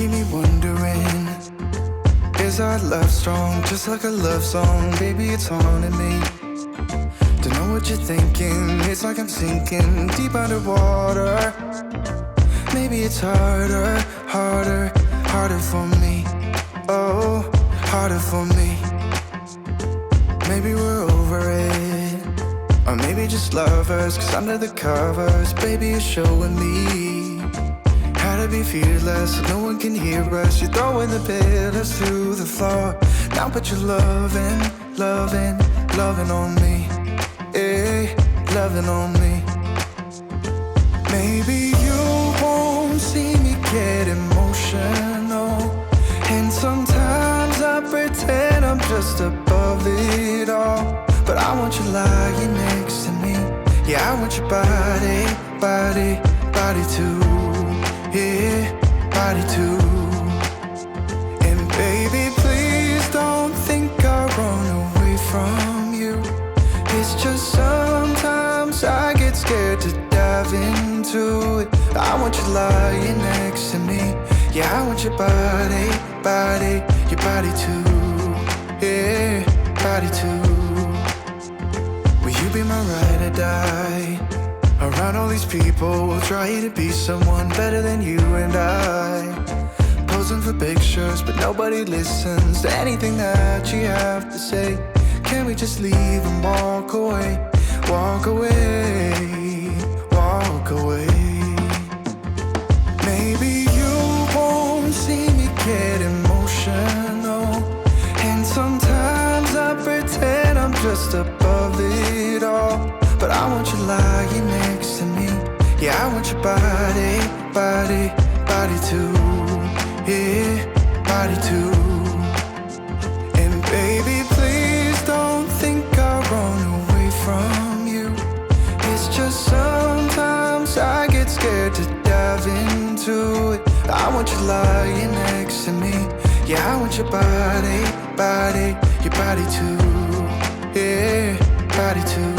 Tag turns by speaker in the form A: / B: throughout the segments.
A: keep me wondering, is our love strong, just like a love song? Baby, it's haunting me. Don't know what you're thinking, it's like I'm sinking deep underwater. Maybe it's harder, harder, harder for me. Oh, harder for me. Maybe we're over it, or maybe just lovers, 'cause under the covers, baby, you're showing me how to be fearless so no one can hear us. You're throwing the pillars through the floor. Now put your loving, loving, loving on me. Eh, loving on me. Maybe you won't see me get emotional, and sometimes I pretend I'm just above it all. But I want you lying next to me. Yeah, I want your body, body, body too. Yeah, body too. And baby, please don't think I run away from you. It's just sometimes I get scared to dive into it. I want you lying next to me. Yeah, I want your body, body, your body too. Yeah, body too. Will you be my ride or die? Around all these people, we'll try to be someone better than you and I. Posing for pictures, but nobody listens to anything that you have to say. Can we just leave and walk away? Walk away, walk away. Maybe you won't see me get emotional, and sometimes I pretend I'm just above it all. But I want you lying next to me. Yeah, I want your body, body, body too. Yeah, body too. And baby, please don't think I run away from you. It's just sometimes I get scared to dive into it. I want you lying next to me. Yeah, I want your body, body, your body too. Yeah, body too.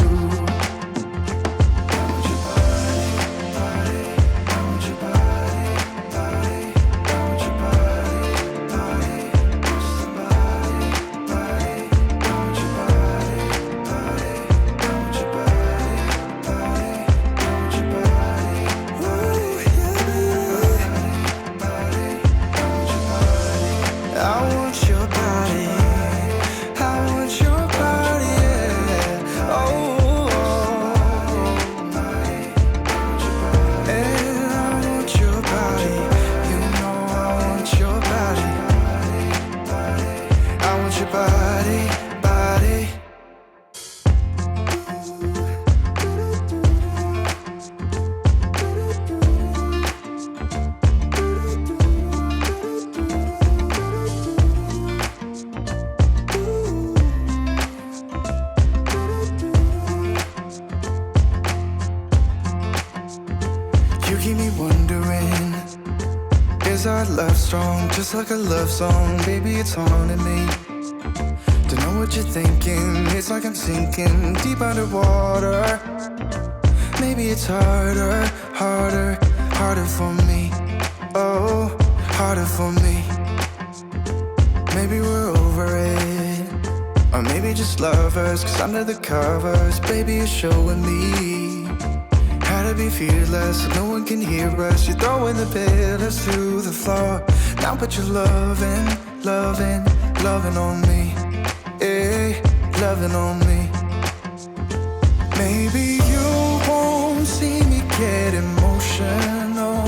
A: You keep me wondering, is our love strong, just like a love song? Baby, it's haunting me. Don't know what you're thinking, it's like I'm sinking deep underwater. Maybe it's harder, harder, harder for me. Oh, harder for me. Maybe we're over it, or maybe just lovers, 'cause under the covers, baby, you're showing me how to be fearless so no one can hear us. You're throwing the pillars through the floor. Now put your loving, loving, loving on me. Eh, loving on me. Maybe you won't see me get emotional,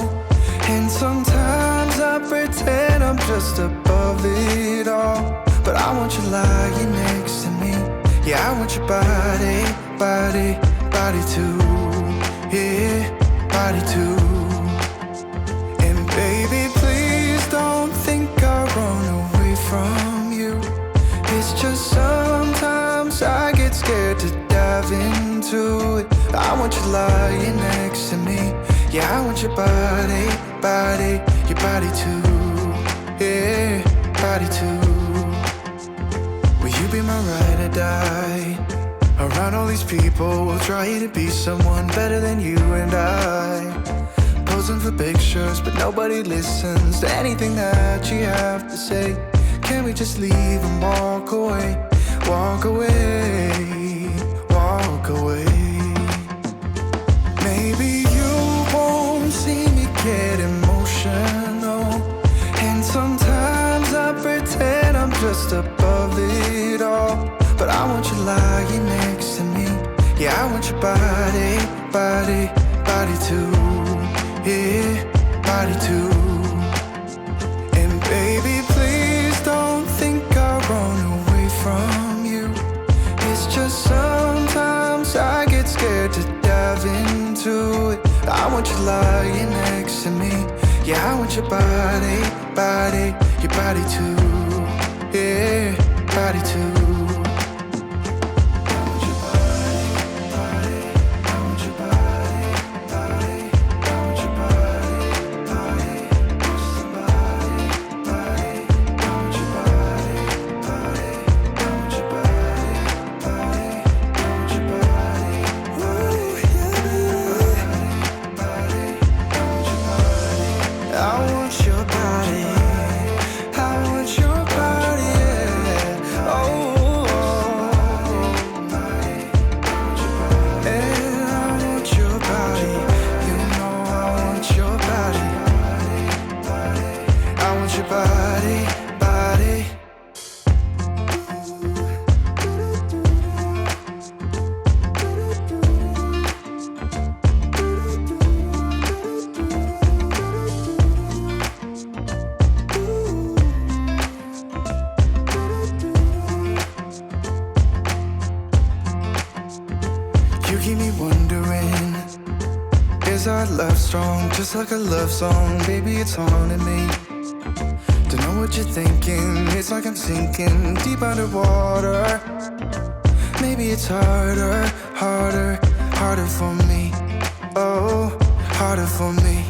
A: and sometimes I pretend I'm just above it all. But I want you lying next to me. Yeah, I want your body, body, body too. Yeah, body too. And baby, please don't think I run away from you. It's just sometimes I get scared to dive into it. I want you lying next to me. Yeah, I want your body, body, your body too. Yeah, body too. Will you be my ride or die? Around all these people, we'll try to be someone better than you and I. Posing for pictures, but nobody listens to anything that you have to say. Can we just leave and walk away? Walk away, walk away. Maybe you won't see me get emotional, and sometimes I pretend I'm just above it all. But I want you lying next to me. Yeah, I want your body, body, body too. Yeah, body too. And baby, please don't think I'll run away from you. It's just sometimes I get scared to dive into it. I want you lying next to me. Yeah, I want your body, body, your body too. Yeah, body too. You keep me wondering, is our love strong? Just like a love song, baby, it's haunting me. Don't know what you're thinking, it's like I'm sinking deep underwater. Maybe it's harder, harder, harder for me. Oh, harder for me.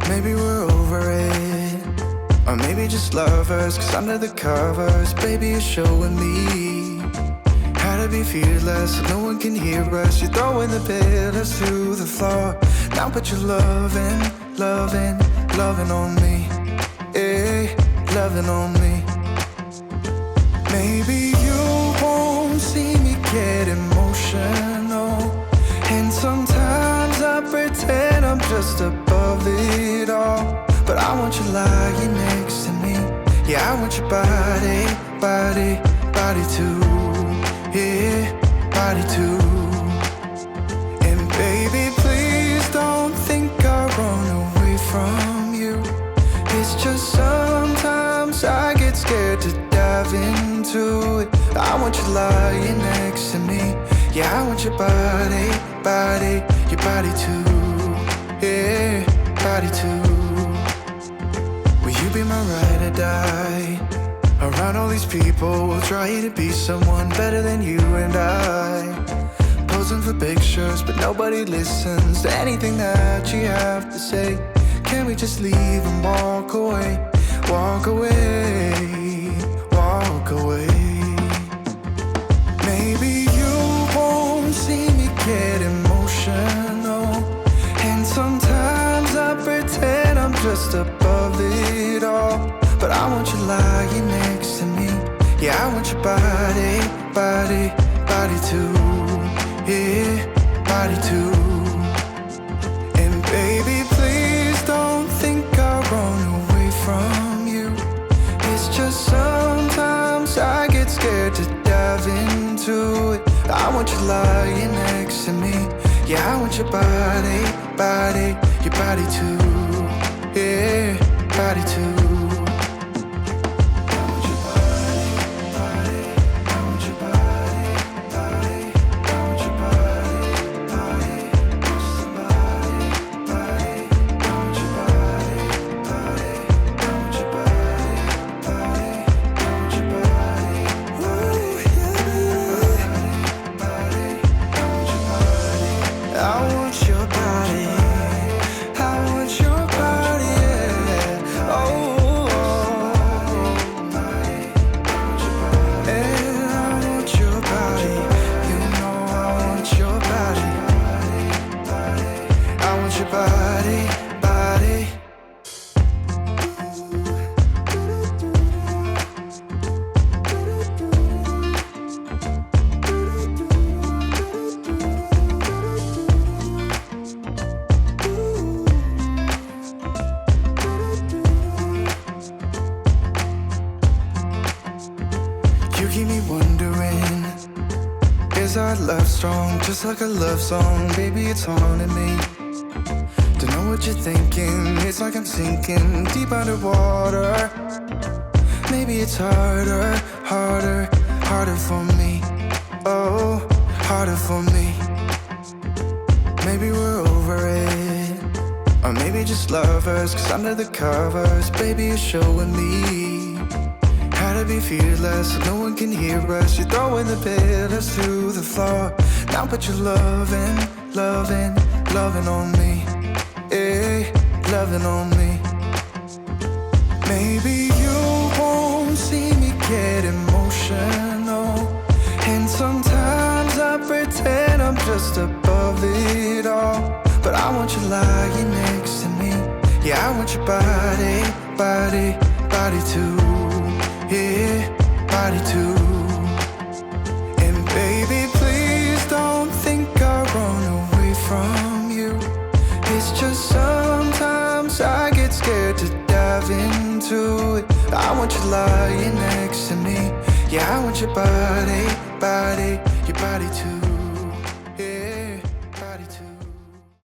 A: Maybe we're over it, or maybe just lovers, 'cause under the covers, baby, you're showing me how to be fearless, so no one can hear us. You're throwing the pillars to the floor. Now put your loving, loving, loving on me. Yeah, loving on me. Maybe you won't see me get emotional, and sometimes I pretend I'm just above it all. But I want you lying next to me. Yeah, I want your body, body, body too. Yeah, body too. And baby, please don't think I'll run away from you. It's just sometimes I get scared to dive into it. I want you lying next to me. Yeah, I want your body, body, your body too. Yeah, body too. Will you be my ride or die? Around all these people, we'll try to be someone better than you and I. Posing for pictures, but nobody listens to anything that you have to say. Can we just leave and walk away? Walk away, walk away. Maybe you won't see me get emotional, and sometimes I pretend I'm just above it all. But I want you lying next to me. Yeah, I want your body, body, body too. Yeah, body too. And baby, please don't think I'll run away from you. It's just sometimes I get scared to dive into it. I want you lying next to me. Yeah, I want your body, body, your body too. Yeah, body too. Bye. strong, just like a love song. Baby, it's haunting me. Don't know what you're thinking. It's like I'm sinking deep underwater. Maybe it's harder, harder, harder for me. Oh, harder for me. Maybe we're over it, or maybe just lovers. Cause under the covers, baby, you're showing me how to be fearless so no one can hear us. You're throwing the pillars through the floor. Now put your loving, loving, loving on me. Eh, loving on me. Maybe you won't see me get emotional, and sometimes I pretend I'm just above it all. But I want you lying next to me. Yeah, I want your body, body, body too. Yeah, body too. And baby, please don't think I run away from you. It's just sometimes I get scared to dive into it. I want you lying next to me. Yeah, I want your body, body, your body too.